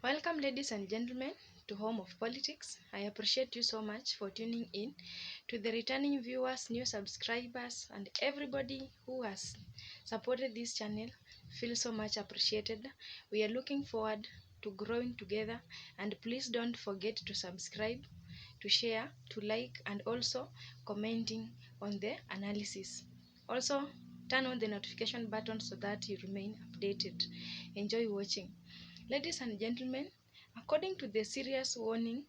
Welcome, ladies and gentlemen, to Home of Politics. I appreciate you so much for tuning in. To the returning viewers, new subscribers, and everybody who has supported this channel, feel so much appreciated. We are looking forward to growing together, and please don't forget to subscribe, to share, to like, and also commenting on the analysis. Also, turn on the notification button so that you remain updated. Enjoy watching. Ladies and gentlemen, according to the serious warning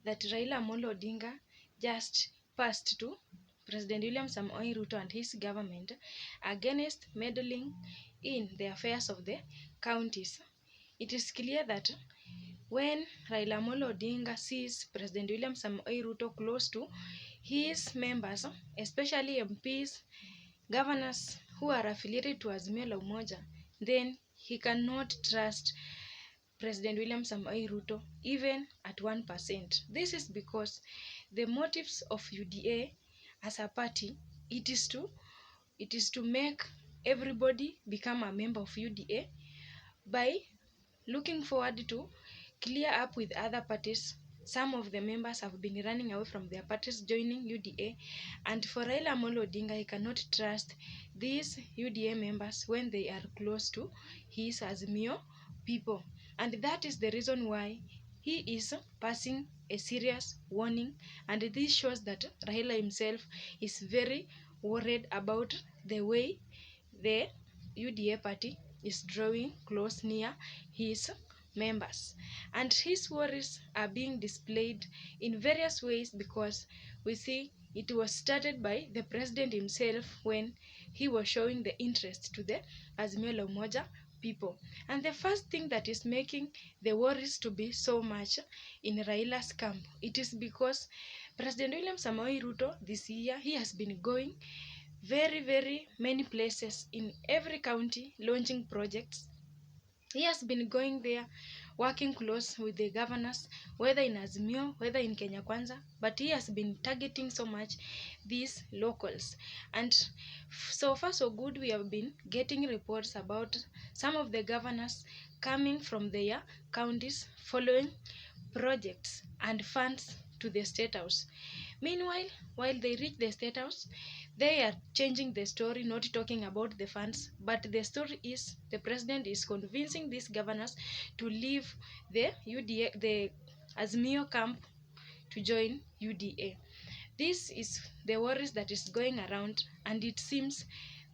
that Raila Odinga just passed to President William Samoei Ruto and his government against meddling in the affairs of the counties, it is clear that when Raila Odinga sees President William Samoei Ruto close to his members, especially MPs, governors who are affiliated to Azimio la Umoja, then he cannot trust President William Samoei Ruto even at 1%. This is because the motives of UDA as a party, it is to make everybody become a member of UDA by looking forward to clear up with other parties. Some of the members have been running away from their parties, joining UDA, and for Raila Odinga, he cannot trust these UDA members when they are close to his Azimio people. And that is the reason why he is passing a serious warning, and this shows that Raila himself is very worried about the way the UDA party is drawing close near his members. And his worries are being displayed in various ways because we see it was started by the president himself when he was showing the interest to the Azimio la Umoja people. And the first thing that is making the worries to be so much in Raila's camp, it is because President William Samoei Ruto this year, he has been going very many places in every county launching projects. He has been going there, working close with the governors, whether in Azimio, whether in Kenya Kwanza, but he has been targeting so much these locals. And so far so good, we have been getting reports about some of the governors coming from their counties following projects and funds to the Statehouse. Meanwhile, while they reach the Statehouse, they are changing the story, not talking about the funds, but the story is the president is convincing these governors to leave the UDA, the Azimio camp, to join UDA. This is the worries that is going around, and it seems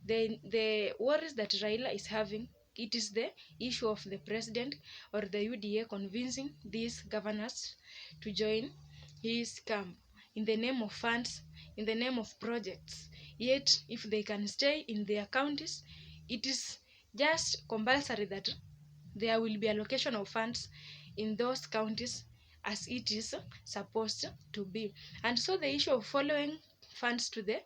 the worries that Raila is having, it is the issue of the president or the UDA convincing these governors to join his camp in the name of funds, in the name of projects. Yet, if they can stay in their counties, it is just compulsory that there will be allocation of funds in those counties as it is supposed to be. And so the issue of following funds to the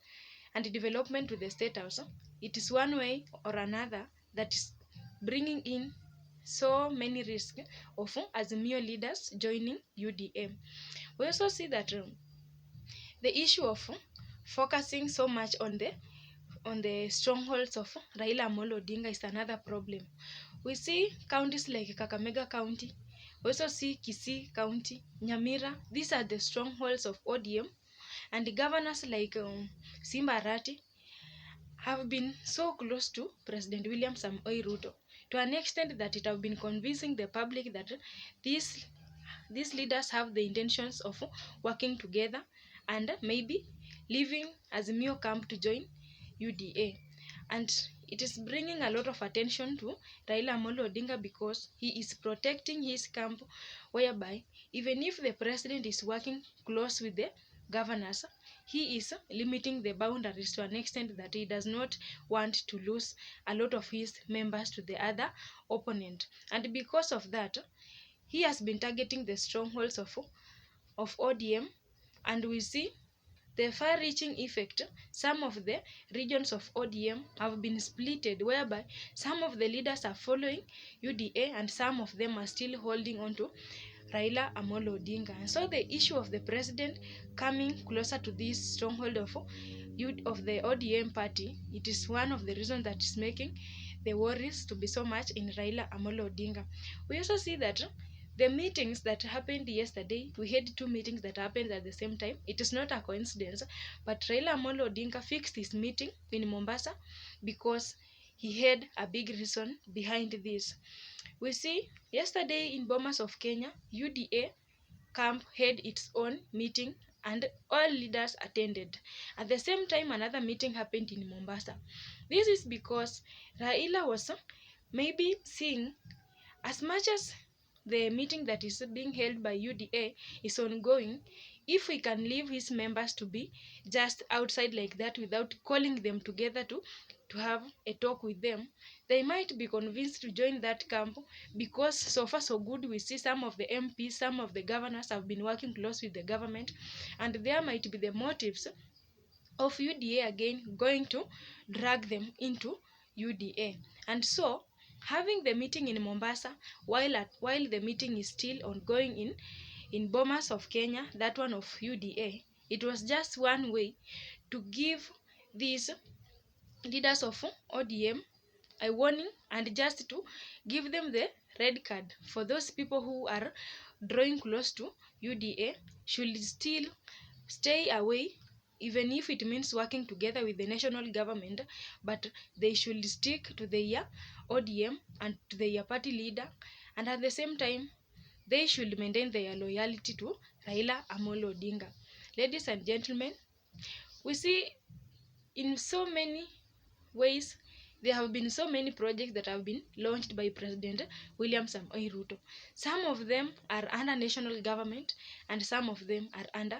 and development to the Statehouse, it is one way or another that is bringing in so many risks of Azimio leaders joining UDA. We also see that the issue of focusing so much on the strongholds of Raila Odinga is another problem. We see counties like Kakamega County, we also see Kisii County, Nyamira. These are the strongholds of ODM, and the governors like Simba Arati have been so close to President William Samoei Ruto to an extent that it have been convincing the public that these leaders have the intentions of working together and maybe leaving Azimio camp to join UDA. And it is bringing a lot of attention to Raila Odinga because he is protecting his camp, whereby even if the president is working close with the governors, he is limiting the boundaries to an extent that he does not want to lose a lot of his members to the other opponent. And because of that, he has been targeting the strongholds of ODM, and we see the far-reaching effect. Some of the regions of ODM have been splitted, whereby some of the leaders are following UDA and some of them are still holding on to Raila Odinga. And so the issue of the president coming closer to this stronghold of the ODM party, it is one of the reasons that is making the worries to be so much in Raila Odinga. We also see that The meetings that happened yesterday, we had two meetings that happened at the same time. It is not a coincidence, but Raila Amolo Odinga fixed his meeting in Mombasa because he had a big reason behind this. We see yesterday in Bomas of Kenya, UDA camp had its own meeting and all leaders attended. At the same time, another meeting happened in Mombasa. This is because Raila was maybe seeing, as much as the meeting that is being held by UDA is ongoing, if we can leave his members to be just outside like that without calling them together to have a talk with them, they might be convinced to join that camp, because so far so good. We see some of the MPs, some of the governors have been working close with the government, and there might be the motives of UDA again going to drag them into UDA. And so having the meeting in Mombasa while the meeting is still ongoing in Bomas of Kenya, that one of UDA, it was just one way to give these leaders of ODM a warning, and just to give them the red card for those people who are drawing close to UDA should still stay away, even if it means working together with the national government, but they should stick to their ODM and to their party leader, and at the same time they should maintain their loyalty to Raila Amolo Odinga. Ladies and gentlemen, we see in so many ways there have been so many projects that have been launched by President William Samoei Ruto. Some of them are under national government and some of them are under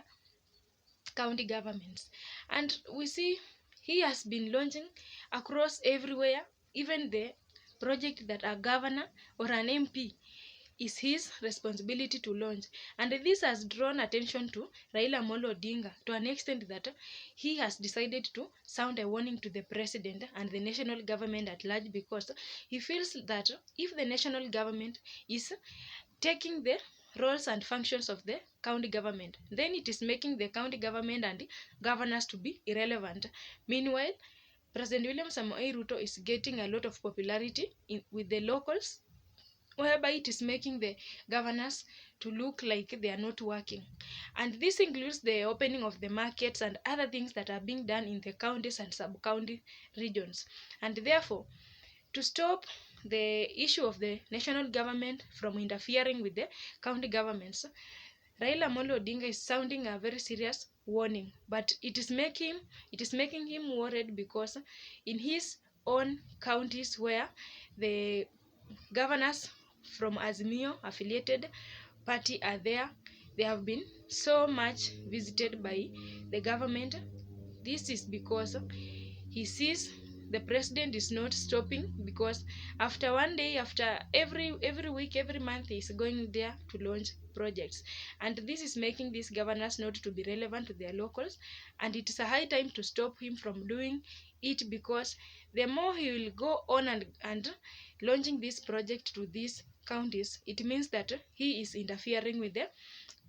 county governments. And we see he has been launching across everywhere, even the project that a governor or an MP is his responsibility to launch. And this has drawn attention to Raila Amolo Odinga to an extent that he has decided to sound a warning to the president and the national government at large, because he feels that if the national government is taking the roles and functions of the county government, then it is making the county government and governors to be irrelevant. Meanwhile, President William Samoei Ruto is getting a lot of popularity with the locals, whereby it is making the governors to look like they are not working. And this includes the opening of the markets and other things that are being done in the counties and sub-county regions. And therefore, to stop the issue of the national government from interfering with the county governments, Raila Amolo Odinga is sounding a very serious warning, but it is making him worried, because in his own counties where the governors from Azimio affiliated party are there, they have been so much visited by the government. This is because he sees the president is not stopping, because after one day, after every week, every month, he is going there to launch projects, and this is making these governors not to be relevant to their locals, and it is a high time to stop him from doing it, because the more he will go on and launching this project to these counties, it means that he is interfering with the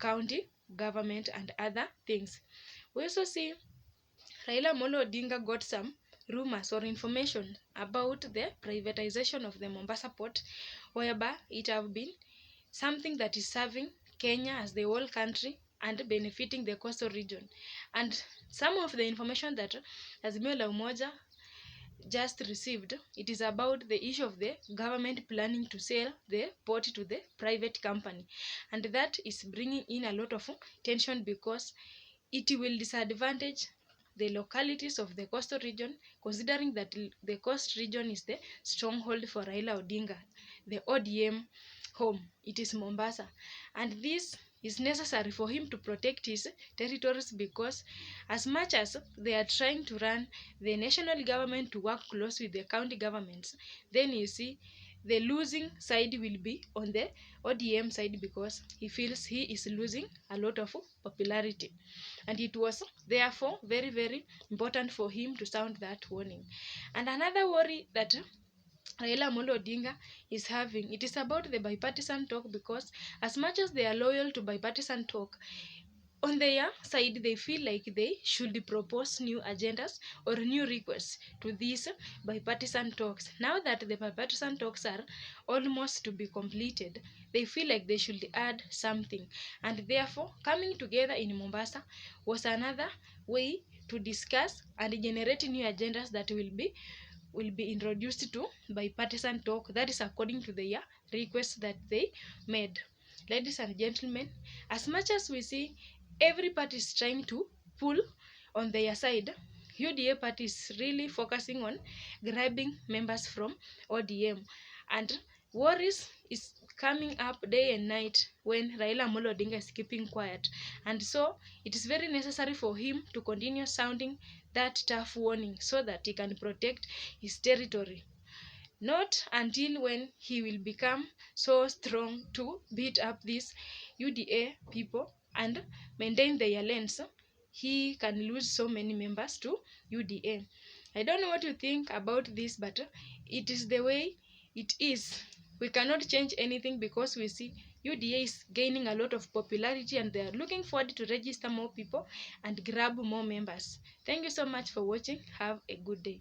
county government and other things. We also see Raila Amolo Odinga got some rumors or information about the privatization of the Mombasa port, whereby it have been something that is serving Kenya as the whole country and benefiting the coastal region. And some of the information that Azimio la Umoja just received, it is about the issue of the government planning to sell the port to the private company, and that is bringing in a lot of tension, because it will disadvantage the localities of the coastal region, considering that the coast region is the stronghold for Raila Odinga, the ODM home. It is Mombasa, and this is necessary for him to protect his territories, because as much as they are trying to run the national government to work close with the county governments, then you see the losing side will be on the ODM side, because he feels he is losing a lot of popularity. And it was therefore very, very important for him to sound that warning. And another worry that Raila Amolo Odinga is having, it is about the bipartisan talk, because as much as they are loyal to bipartisan talk, on their side, they feel like they should propose new agendas or new requests to these bipartisan talks. Now that the bipartisan talks are almost to be completed, they feel like they should add something. And therefore, coming together in Mombasa was another way to discuss and generate new agendas that will be introduced to bipartisan talk. That is according to their request that they made. Ladies and gentlemen, as much as we see every party is trying to pull on their side, UDA party is really focusing on grabbing members from ODM, and worries is coming up day and night when Raila Odinga is keeping quiet, and so it is very necessary for him to continue sounding that tough warning so that he can protect his territory. Not until when he will become so strong to beat up these UDA people and maintain their lanes, he can lose so many members to UDA. I don't know what you think about this, but it is the way it is. We cannot change anything because we see UDA is gaining a lot of popularity and they are looking forward to register more people and grab more members. Thank you so much for watching. Have a good day.